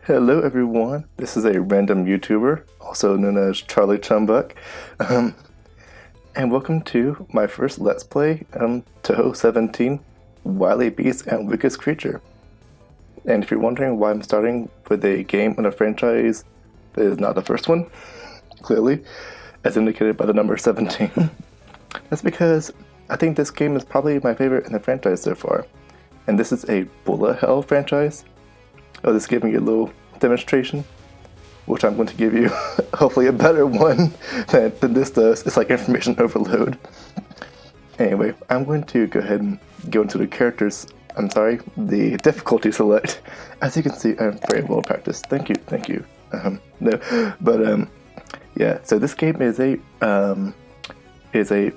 Hello everyone, this is a random YouTuber, also known as Charlie Chumbuck, and welcome to my first Let's Play, Touhou 17, Wily Beast and Weakest Creature. And if you're wondering why I'm starting with a game in a franchise that is not the first one, clearly, as indicated by the number 17, that's because I think this game is probably my favorite in the franchise so far. And this is a bullet hell franchise. I'll just give you a little demonstration, which I'm going to give you hopefully a better one than this does. It's like information overload. Anyway, I'm going to go ahead and go into the the difficulty select. As you can see, I'm very well practiced. Thank you. Yeah. So this game is a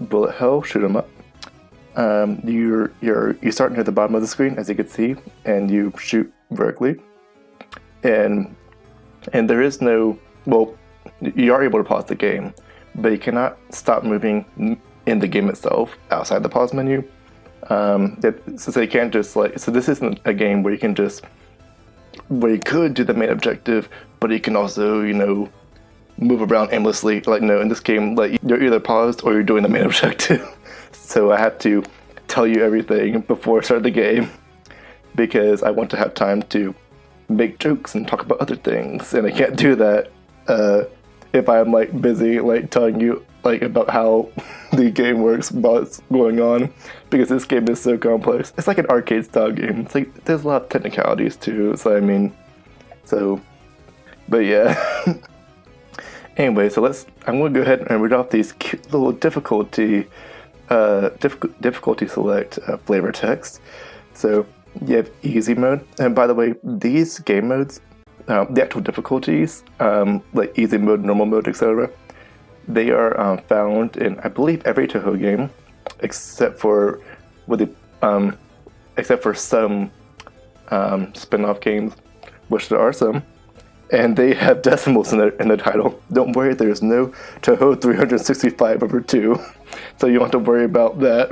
bullet hell shoot 'em up. You start near the bottom of the screen, as you can see, and you shoot vertically. And there is no, well, you are able to pause the game, but you cannot stop moving in the game itself outside the pause menu. So you can't just so this isn't a game where you can where you could do the main objective, but you can also, move around aimlessly. No, in this game, you're either paused or you're doing the main objective. So I have to tell you everything before I start the game, because I want to have time to make jokes and talk about other things, and I can't do that if I'm busy telling you about how the game works while it's going on, because this game is so complex. It's like an arcade style game. It's there's a lot of technicalities too, but yeah. Anyway, so I'm gonna go ahead and read off these cute little difficulty select flavor text. So you have easy mode, and by the way, these game modes, the actual difficulties, like easy mode, normal mode, etc., they are found in, I believe, every Touhou game, except for some spin-off games, which there are some, and they have decimals in the title. Don't worry, there's no Touhou 365/2, so you don't have to worry about that.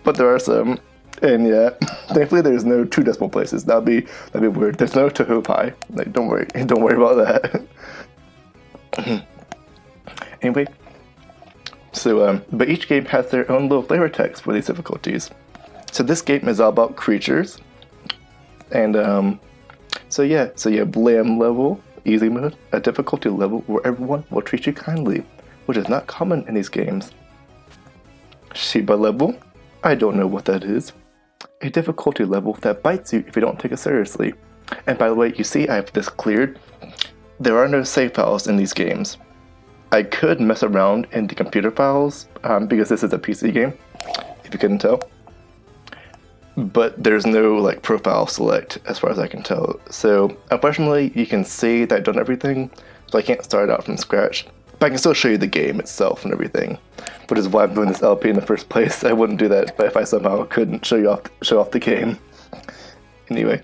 But there are some. And yeah, thankfully there's no 2 decimal places. That'd be weird. There's no Touhou Pi. Don't worry about that. Anyway, so but each game has their own little flavor text for these difficulties. So this game is all about creatures, and so you have blam level, easy mode, a difficulty level where everyone will treat you kindly, which is not common in these games. Shiba level, I don't know what that is. A difficulty level that bites you if you don't take it seriously. And by the way, you see I have this cleared. There are no save files in these games. I could mess around in the computer files, because this is a PC game, if you couldn't tell. But there's no profile select as far as I can tell. So unfortunately, you can see that I've done everything, so I can't start out from scratch. But I can still show you the game itself and everything, which is why I'm doing this LP in the first place. I wouldn't do that, but if I somehow couldn't show off the game. Anyway,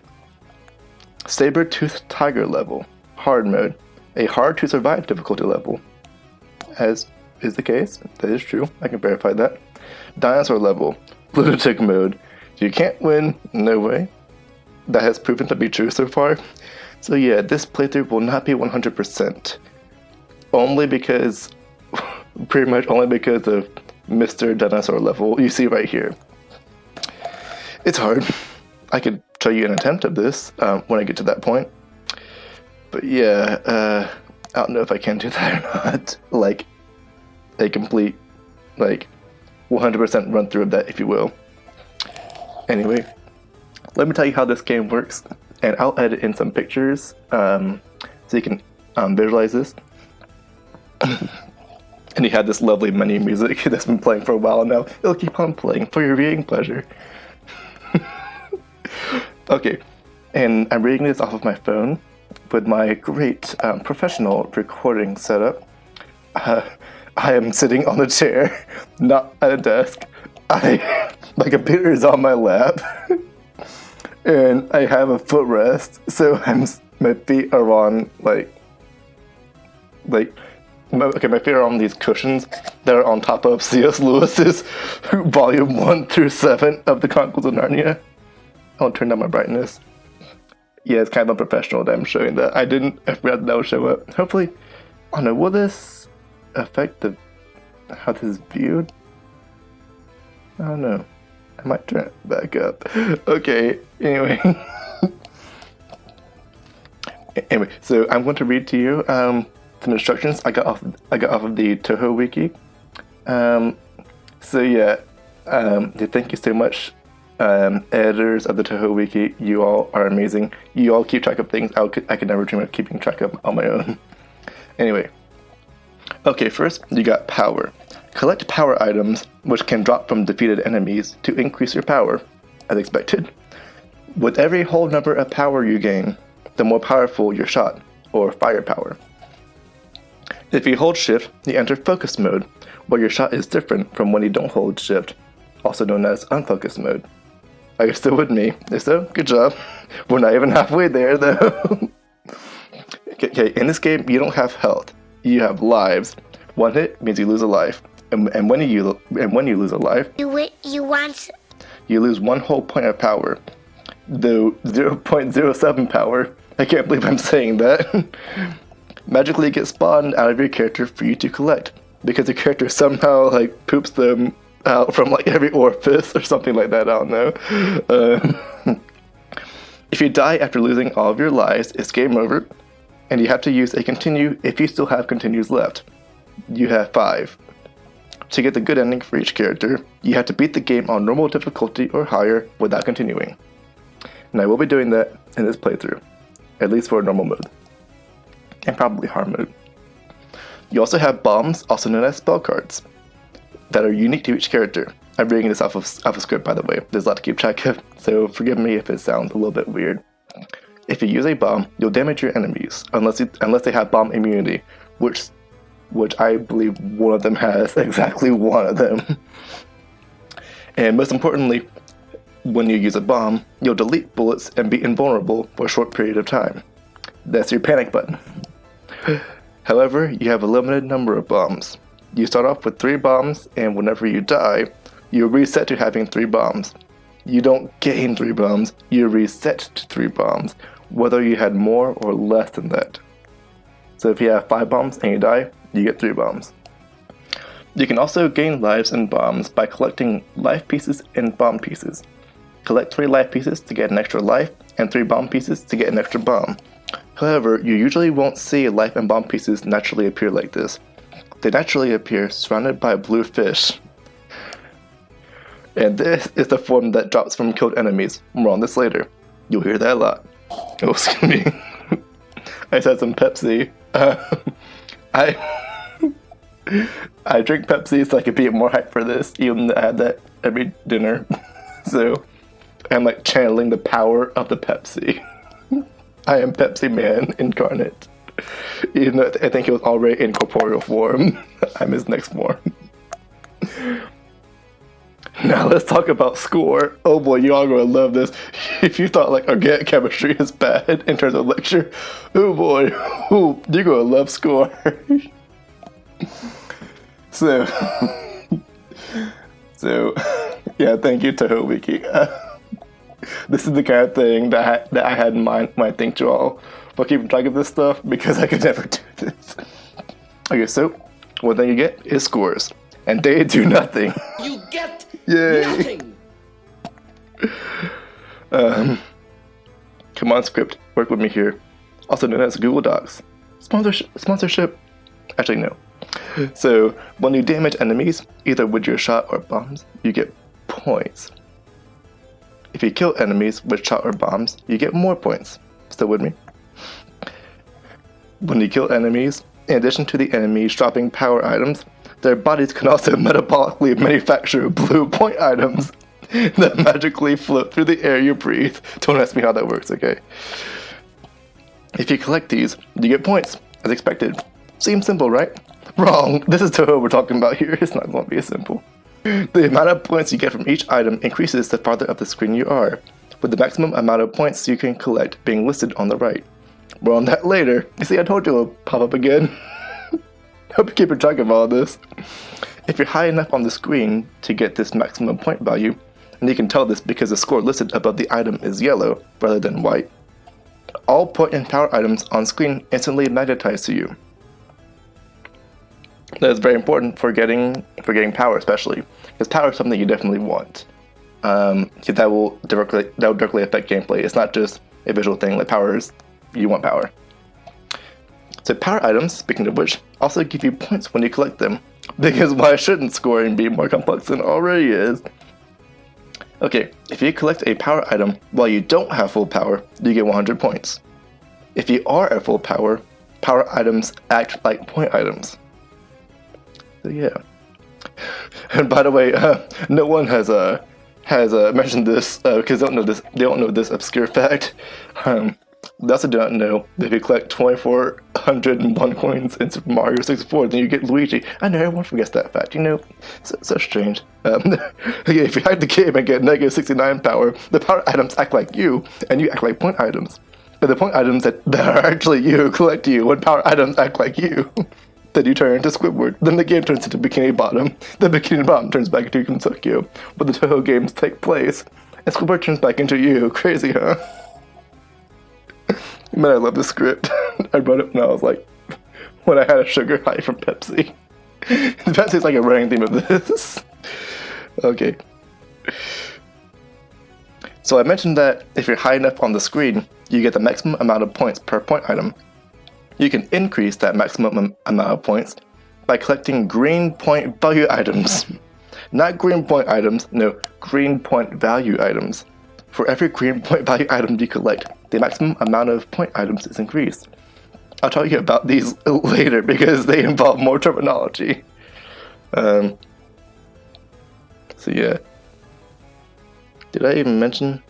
saber-toothed tiger level, hard mode, a hard to survive difficulty level, as is the case. That is true. I can verify that. Dinosaur level, lunatic mode. You can't win. No way. That has proven to be true so far. So yeah, this playthrough will not be 100%. Pretty much only because of Mr. Dinosaur level you see right here. It's hard. I could show you an attempt of this when I get to that point. But yeah, I don't know if I can do that or not. A complete, 100% run through of that, if you will. Anyway, let me tell you how this game works, and I'll edit in some pictures so you can visualize this. And you have this lovely menu music that's been playing for a while now. It'll keep on playing for your viewing pleasure. Okay, and I'm reading this off of my phone with my great professional recording setup. I am sitting on a chair, not at a desk. My computer is on my lap, and I have a footrest, so my feet are on my feet are on these cushions that are on top of C.S. Lewis's Volume 1 through 7 of the Chronicles of Narnia. I'll turn down my brightness. Yeah, it's kind of unprofessional that I'm showing that. I forgot that would show up. Hopefully, I don't know, will this affect how this is viewed? I don't know. I might turn it back up. Okay, anyway. Anyway, so I'm going to read to you some instructions I got off of the Touhou wiki. So yeah, thank you so much, editors of the Touhou wiki. You all are amazing. You all keep track of things I could never dream of keeping track of on my own. Anyway, okay, first you got power. Collect power items which can drop from defeated enemies to increase your power, as expected. With every whole number of power you gain, the more powerful your shot, or firepower. If you hold shift, you enter focus mode, where your shot is different from when you don't hold shift, also known as unfocus mode. Are you still with me? If so, good job. We're not even halfway there though. Okay, in this game you don't have health, you have lives. One hit means you lose a life, and when you lose a life, you lose one whole point of power, though 0.07 power. I can't believe I'm saying that. Magically get spawned out of your character for you to collect, because your character somehow like poops them out from like every orifice or something like that. I don't know. If you die after losing all of your lives, it's game over, and you have to use a continue if you still have continues left. You have 5. To get the good ending for each character, you have to beat the game on normal difficulty or higher without continuing. And I will be doing that in this playthrough, at least for normal mode, and probably hard mode. You also have bombs, also known as spell cards, that are unique to each character. I'm reading this off of script, by the way. There's a lot to keep track of, so forgive me if it sounds a little bit weird. If you use a bomb, you'll damage your enemies, unless they have bomb immunity, which I believe one of them has, exactly one of them. And most importantly, when you use a bomb, you'll delete bullets and be invulnerable for a short period of time. That's your panic button. However, you have a limited number of bombs. You start off with 3 bombs, and whenever you die, you reset to having 3 bombs. You don't gain 3 bombs, you reset to 3 bombs, whether you had more or less than that. So if you have 5 bombs and you die, you get 3 bombs. You can also gain lives and bombs by collecting life pieces and bomb pieces. Collect 3 life pieces to get an extra life, and 3 bomb pieces to get an extra bomb. However, you usually won't see life and bomb pieces naturally appear like this. They naturally appear surrounded by blue fish. And this is the form that drops from killed enemies. More on this later. You'll hear that a lot. Oh, excuse me. I just had some Pepsi. I drink Pepsi so I could be more hyped for this, even though I had that every dinner. So I'm like channeling the power of the Pepsi. I am Pepsi Man incarnate. Even though I think he was already in corporeal form. I'm his next form. Now let's talk about score. Oh boy, y'all gonna love this. If you thought like organic chemistry is bad in terms of lecture, oh boy, you're gonna love score. So yeah, thank you Touhou Wiki. This is the kind of thing that I had in mind when I think to all for keeping track of this stuff, because I could never do this. Okay, so one thing you get is scores, and they do nothing. You get Yay. nothing. Come on, script, work with me here. Also known as Google Docs. Sponsorship? Actually, no. So when you damage enemies, either with your shot or bombs, you get points. If you kill enemies with shot or bombs, you get more points. Still with me? When you kill enemies, in addition to the enemies dropping power items, their bodies can also metabolically manufacture blue point items that magically float through the air you breathe. Don't ask me how that works, okay? If you collect these, you get points, as expected. Seems simple, right? Wrong. This is Touhou we're talking about here. It's not going to be as simple. The amount of points you get from each item increases the farther up the screen you are, with the maximum amount of points you can collect being listed on the right. More on that later. You see, I told you it'll pop up again. Hope you keep track of all this. If you're high enough on the screen to get this maximum point value, and you can tell this because the score listed above the item is yellow rather than white, all point and power items on screen instantly magnetize to you. That is very important for getting power, especially because power is something you definitely want. That will directly affect gameplay. It's not just a visual thing. Like power is, you want power. So power items, speaking of which, also give you points when you collect them. Because why shouldn't scoring be more complex than it already is? Okay, if you collect a power item while you don't have full power, you get 100 points. If you are at full power, power items act like point items. So yeah. And by the way, no one has mentioned this because they don't know this obscure fact. They also do not know that if you collect 2,401 coins in Super Mario 64, then you get Luigi. I know everyone forgets that fact. You know, so strange. Okay, if you hack the game and get negative 69 power, the power items act like you, and you act like point items. But the point items that are actually you collect you when power items act like you. Then you turn into Squidward. Then the game turns into Bikini Bottom. Then Bikini Bottom turns back into Tokyo. But the Touhou games take place, and Squidward turns back into you. Crazy, huh? Man, I love the script. I wrote it when I was like, when I had a sugar high from Pepsi. Pepsi's like a running theme of this. Okay. So I mentioned that if you're high enough on the screen, you get the maximum amount of points per point item. You can increase that maximum amount of points by collecting green point value items. Not green point items, no, green point value items. For every green point value item you collect, the maximum amount of point items is increased. I'll tell you about these later because they involve more terminology. So yeah. Did I even mention?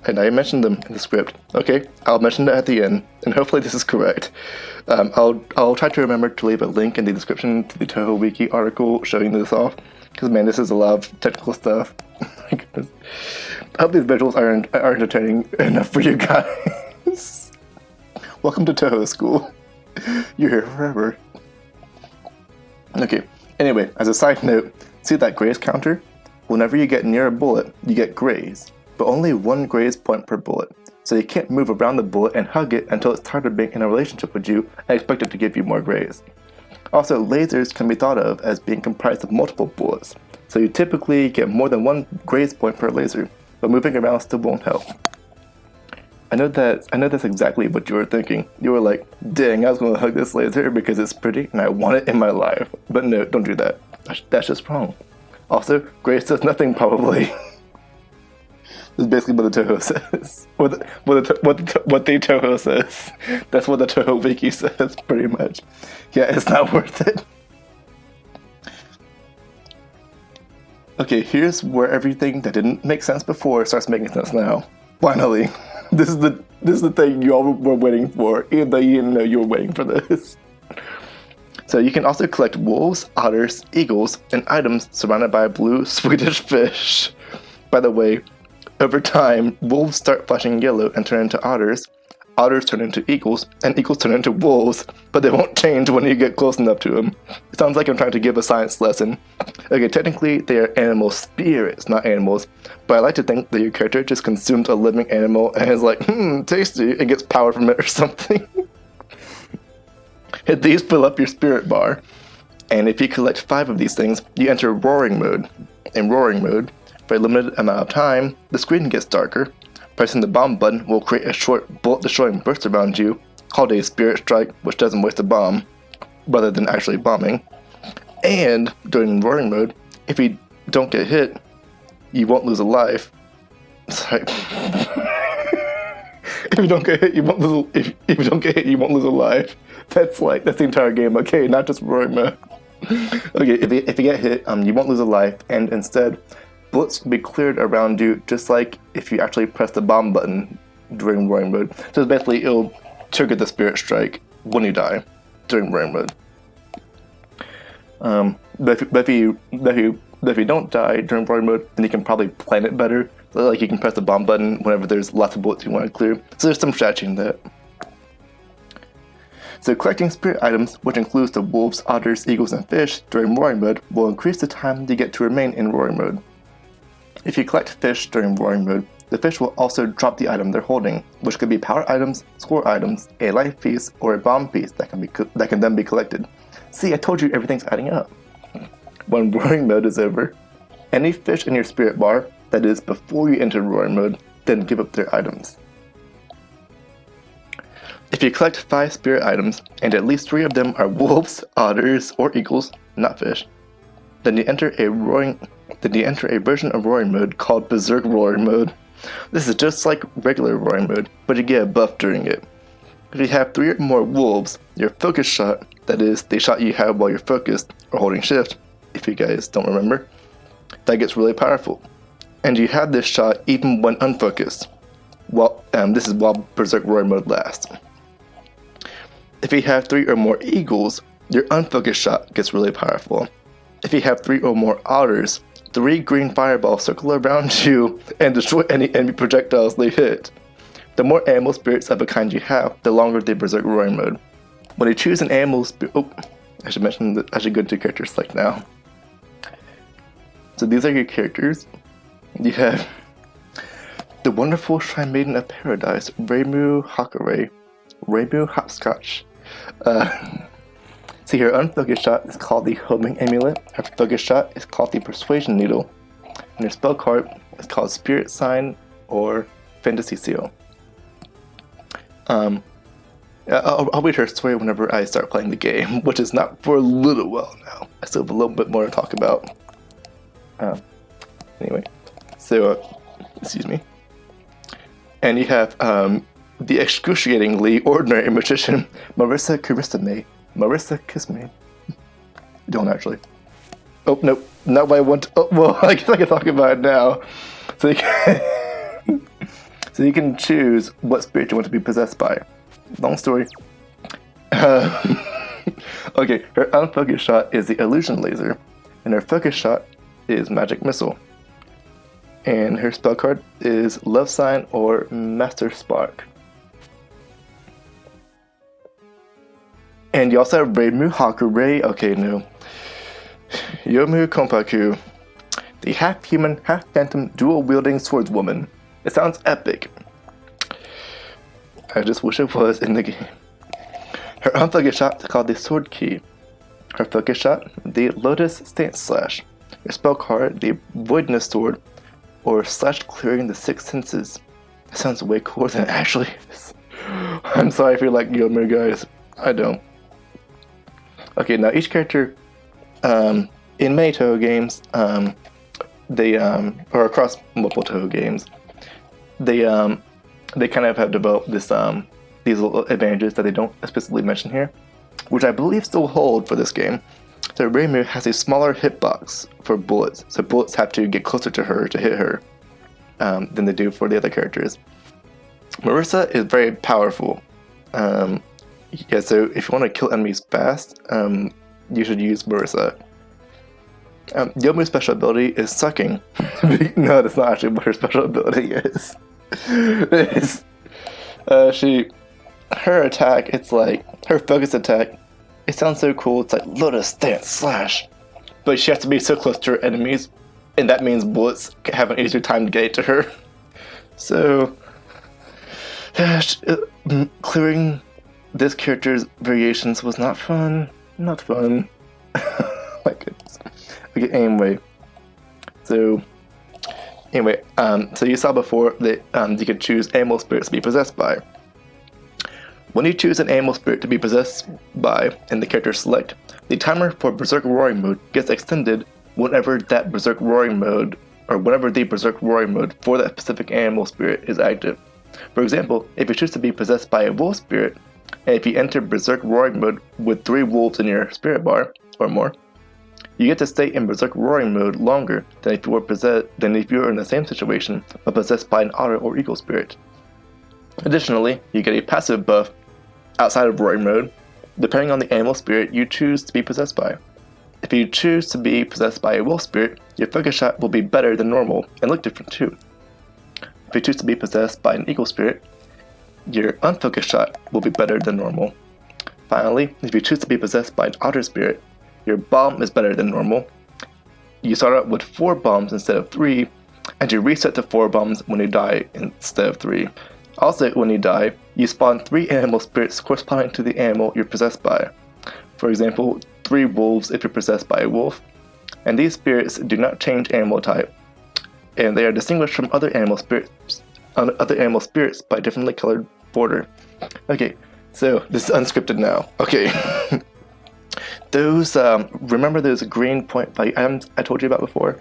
And I mentioned them in the script. Okay, I'll mention it at the end, and hopefully this is correct. I'll try to remember to leave a link in the description to the Touhou Wiki article showing this off. Because man, this is a lot of technical stuff. My goodness. I hope these visuals are entertaining enough for you guys. Welcome to Touhou School. You're here forever. Okay, anyway, as a side note, see that graze counter? Whenever you get near a bullet, you get graze, but only one graze point per bullet. So you can't move around the bullet and hug it until it's tired of being in a relationship with you and expect it to give you more graze. Also, lasers can be thought of as being comprised of multiple bullets, so you typically get more than one graze point per laser, but moving around still won't help. I know that's exactly what you were thinking. You were like, dang, I was going to hug this laser because it's pretty and I want it in my life. But no, don't do that. That's just wrong. Also, graze does nothing probably. That's basically what the Touhou says. What the Touhou says. That's what the Touhou Wiki says, pretty much. Yeah, it's not worth it. Okay, here's where everything that didn't make sense before starts making sense now. Finally, this is the thing you all were waiting for, even though you didn't know you were waiting for this. So you can also collect wolves, otters, eagles, and items surrounded by a blue Swedish fish. By the way, over time, wolves start flashing yellow and turn into otters, otters turn into eagles, and eagles turn into wolves, but they won't change when you get close enough to them. It sounds like I'm trying to give a science lesson. Okay, technically they are animal spirits, not animals, but I like to think that your character just consumes a living animal and is like, tasty, and gets power from it or something. These fill up your spirit bar, and if you collect 5 of these things, you enter roaring mode. In roaring mode, for a limited amount of time, the screen gets darker. Pressing the bomb button will create a short bullet-destroying burst around you, called a spirit strike, which doesn't waste a bomb, rather than actually bombing. And during roaring mode, if you don't get hit, you won't lose a life. Sorry. If you don't get hit, you won't lose. If you don't get hit, you won't lose a life. That's the entire game. Okay, not just roaring mode. Okay, if you get hit, you won't lose a life, and instead, bullets will be cleared around you, just like if you actually press the bomb button during roaring mode. So basically, it'll trigger the spirit strike when you die during roaring mode. But if you don't die during roaring mode, then you can probably plan it better. So like you can press the bomb button whenever there's lots of bullets you want to clear. So there's some strategy in that. So collecting spirit items, which includes the wolves, otters, eagles, and fish during roaring mode, will increase the time you get to remain in roaring mode. If you collect fish during roaring mode, the fish will also drop the item they're holding, which could be power items, score items, a life piece, or a bomb piece that can then be collected. See, I told you everything's adding up. When roaring mode is over, any fish in your spirit bar, that is before you enter roaring mode, then give up their items. If you collect 5 spirit items, and at least 3 of them are wolves, otters, or eagles, not fish, then you enter a version of roaring mode called berserk roaring mode. This is just like regular roaring mode, but you get a buff during it. If you have 3 or more wolves, your focus shot, that is, the shot you have while you're focused or holding shift, if you guys don't remember, that gets really powerful. And you have this shot even when unfocused. This is while berserk roaring mode lasts. If you have 3 or more eagles, your unfocused shot gets really powerful. If you have 3 or more otters, 3 green fireballs circle around you and destroy any enemy projectiles they hit. The more animal spirits of a kind you have, the longer the berserk roaring mode. When you choose an animal spirit, I should mention that I should go into character select now. So these are your characters. You have the wonderful Shrine Maiden of Paradise, Reimu Hakurei, Reimu Hopscotch. See, her unfocused shot is called the Homing Amulet, her focused shot is called the Persuasion Needle, and her spell card is called Spirit Sign or Fantasy Seal. I'll read her story whenever I start playing the game, which is not for a little while now. I still have a little bit more to talk about. Anyway, so, excuse me. And you have the excruciatingly ordinary magician, Marissa Kisme. Don't actually. Oh, no, not what I want to, well, I guess I can talk about it now. So you can choose what spirit you want to be possessed by. Long story. Okay, her unfocused shot is the illusion laser, and her focus shot is magic missile. And her spell card is Love Sign or Master Spark. And you also have Reimu Hakurei, okay, no. Yomu Konpaku, the half-human, half-phantom, dual-wielding swordswoman. It sounds epic. I just wish it was in the game. Her unfocused shot is called the Sword Key. Her focus shot, the Lotus Stance Slash. Her spell card, the Voidness Sword, or Slash Clearing the Six Senses. That sounds way cooler than it actually is. I'm sorry if you like Yomu, guys. I don't. Okay, now each character, in many Touhou games, or across multiple Touhou games, they kind of have developed this these little advantages that they don't explicitly mention here, which I believe still hold for this game. So Reimu has a smaller hitbox for bullets, so bullets have to get closer to her to hit her than they do for the other characters. Marissa is very powerful. Yeah, so if you want to kill enemies fast, you should use Marissa. Yomu's special ability is sucking. No, that's not actually what her special ability is. Her attack, it's like, her focus attack, it sounds so cool, it's like Lotus Stance Slash. But she has to be so close to her enemies, and that means bullets have an easier time to get to her. So, clearing this character's variations was not fun. Not fun. My goodness. Okay, anyway. So you saw before that you could choose animal spirits to be possessed by. When you choose an animal spirit to be possessed by in the character select, the timer for Berserk Roaring mode gets extended whenever that Berserk Roaring mode, or whenever the Berserk Roaring mode for that specific animal spirit is active. For example, if you choose to be possessed by a wolf spirit, and if you enter Berserk Roaring mode with 3 wolves in your spirit bar, or more, you get to stay in Berserk Roaring mode longer than if you were in the same situation but possessed by an otter or eagle spirit. Additionally, you get a passive buff outside of Roaring mode, depending on the animal spirit you choose to be possessed by. If you choose to be possessed by a wolf spirit, your focus shot will be better than normal and look different too. If you choose to be possessed by an eagle spirit, your unfocused shot will be better than normal. Finally, if you choose to be possessed by an otter spirit, your bomb is better than normal. You start out with 4 bombs instead of 3, and you reset to 4 bombs when you die instead of 3. Also, when you die, you spawn 3 animal spirits corresponding to the animal you're possessed by. For example, 3 wolves if you're possessed by a wolf, and these spirits do not change animal type, and they are distinguished from other animal spirits by a differently colored border. Okay, so this is unscripted now. Okay. Those, remember those green point value items I told you about before?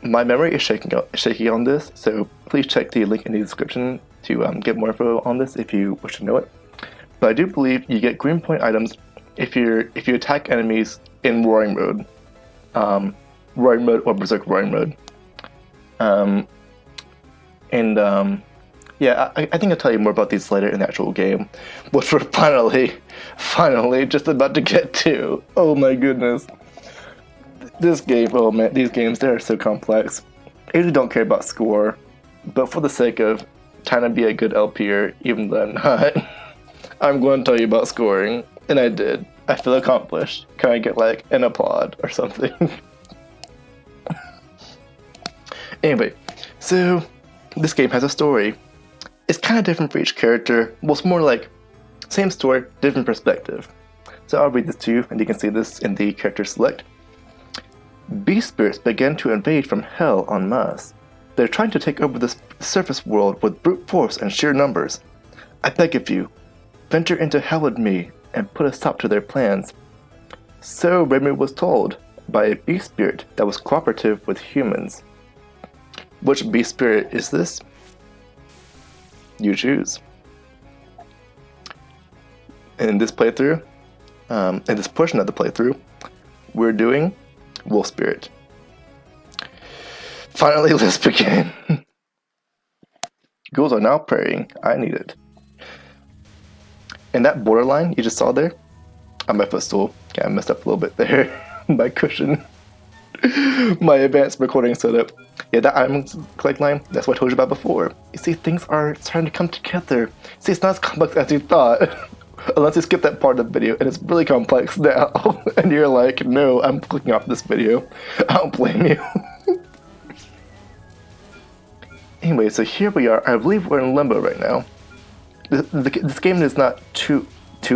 My memory is shaky on this, so please check the link in the description to get more info on this if you wish to know it. But I do believe you get green point items if you attack enemies in roaring mode. Roaring mode or berserk roaring mode. Yeah, I think I'll tell you more about these later in the actual game, which we're finally just about to get to. Oh my goodness. This game, oh man, these games, they are so complex. I usually don't care about score, but for the sake of trying to be a good LPer, even though I'm not, I'm going to tell you about scoring, and I did. I feel accomplished. Can I get like an applaud or something? Anyway, so this game has a story. It's kind of different for each character. Well, it's more like same story, different perspective. So I'll read this to you, and you can see this in the character select. Beast spirits began to invade from hell en masse. They're trying to take over the surface world with brute force and sheer numbers. I beg of you, venture into hell with me and put a stop to their plans. So Reimu was told by a beast spirit that was cooperative with humans. Which beast spirit is this? You choose. In this playthrough, in this portion of the playthrough, we're doing Wolf Spirit. Finally, let's begin. Ghouls are now praying. I need it. And that borderline you just saw there, on my footstool, I messed up a little bit there. My cushion. My advanced recording setup. Yeah, that item collect line, that's what I told you about before. You see, things are starting to come together. See, it's not as complex as you thought. Unless you skip that part of the video, and it's really complex now. And you're like, no, I'm clicking off this video. I don't blame you. Anyway, so here we are. I believe we're in limbo right now. This game is not too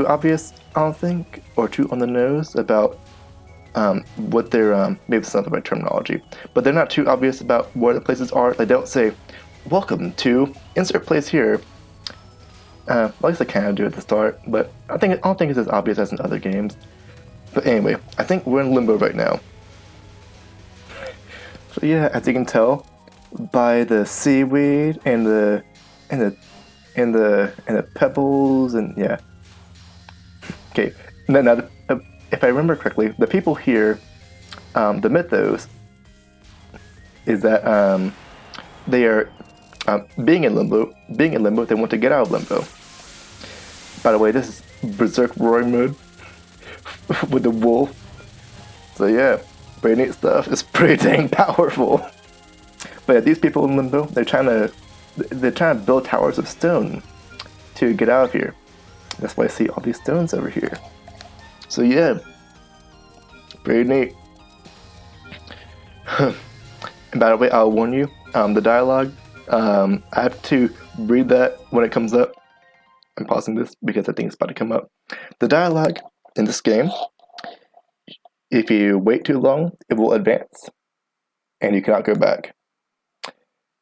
obvious, I don't think, or too on the nose about what they're, maybe it's not the right terminology, but they're not too obvious about where the places are. They don't say, welcome to insert place here. At least I kind of do at the start, but I don't think it's as obvious as in other games. But anyway, I think we're in limbo right now. So yeah, as you can tell by the seaweed and the pebbles and yeah. Okay, now if I remember correctly, the people here, the mythos, is that they are being in limbo. They want to get out of limbo. By the way, this is berserk roaring mode with the wolf. So yeah, pretty neat stuff. It's pretty dang powerful. But yeah, these people in limbo, they're trying to build towers of stone to get out of here. That's why I see all these stones over here. So yeah, pretty neat. And by the way, I'll warn you, the dialogue, I have to read that when it comes up. I'm pausing this because I think it's about to come up. The dialogue in this game, if you wait too long, it will advance, and you cannot go back.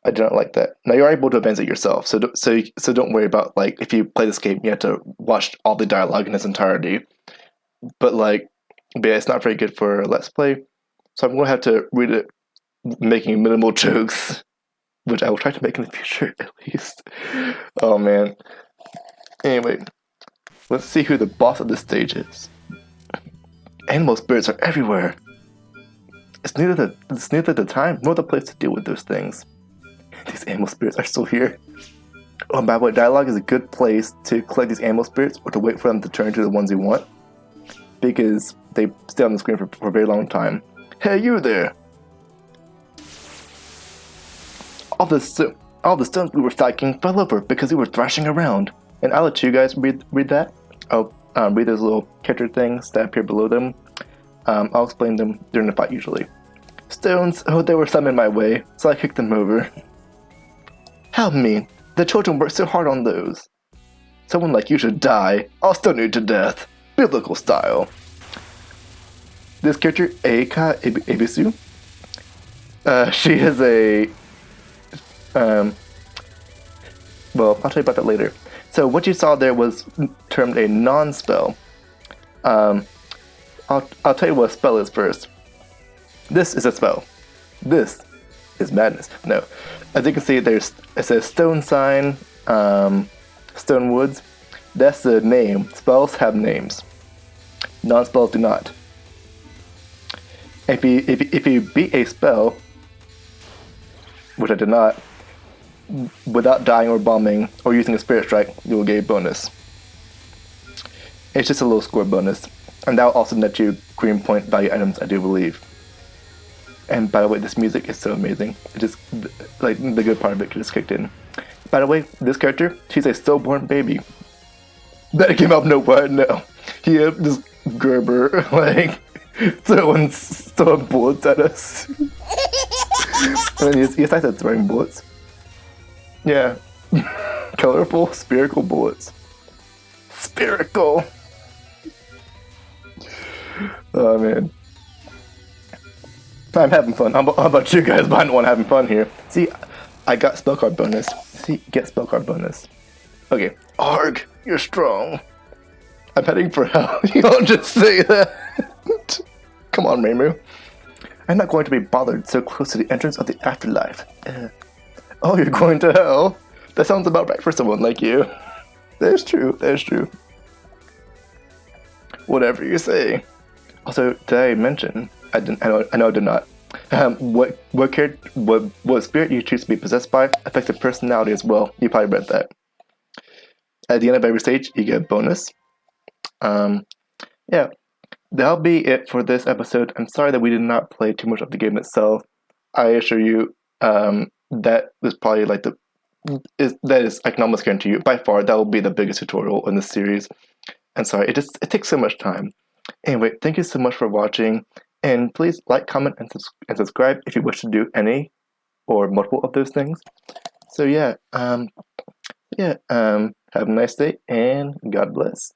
I do not like that. Now you're able to advance it yourself, so don't worry about like if you play this game, you have to watch all the dialogue in its entirety. But yeah, it's not very good for Let's Play, so I'm going to have to read it, making minimal jokes, which I will try to make in the future at least. Oh man. Anyway, let's see who the boss of this stage is. Animal spirits are everywhere. It's neither the time nor the place to deal with those things. These animal spirits are still here. Oh, and by the way, dialogue is a good place to collect these animal spirits or to wait for them to turn to the ones you want, because they stay on the screen for a very long time. Hey, you there! All the stones we were stacking fell over because we were thrashing around. And I'll let you guys read that. I'll read those little character things that appear below them. I'll explain them during the fight usually. Stones, oh, there were some in my way, so I kicked them over. How mean. The children worked so hard on those. Someone like you should die. I'll stone you to death. Biblical style. This character, Eika Ebisu, she is a... well, I'll tell you about that later. So what you saw there was termed a non-spell. I'll tell you what a spell is first. This is a spell. This is madness. No. As you can see, it says stone sign, stone woods. That's the name. Spells have names. Non-spells do not. If you beat a spell, which I did not, without dying or bombing or using a spirit strike, you will get a bonus. It's just a little score bonus, and that will also net you green point value items, I do believe. And by the way, this music is so amazing. It just, like, the good part of it just kicked in. By the way, this character, she's a stillborn baby. That came out of nowhere. No, he had this Gerber like throwing bullets at us. And he started throwing bullets. Yeah. Colorful, spherical bullets. Spherical! Oh man. I'm having fun. How about you guys? I'm the one having fun here. See, I got spell card bonus. See, get spell card bonus. Okay. Arg, you're strong. I'm heading for hell. You don't just say that. Come on, Reimu. I'm not going to be bothered so close to the entrance of the afterlife. Oh, you're going to hell? That sounds about right for someone like you. That's true. That's true. Whatever you say. Also, did I mention? I know I did not. What spirit you choose to be possessed by affects your personality as well. You probably read that. At the end of every stage, you get a bonus. Yeah. That'll be it for this episode. I'm sorry that we did not play too much of the game itself. I assure you, that is probably like I can almost guarantee you, by far, that will be the biggest tutorial in the series. I'm sorry, it takes so much time. Anyway, thank you so much for watching, and please like, comment, and subscribe if you wish to do any or multiple of those things. So yeah, have a nice day, and God bless.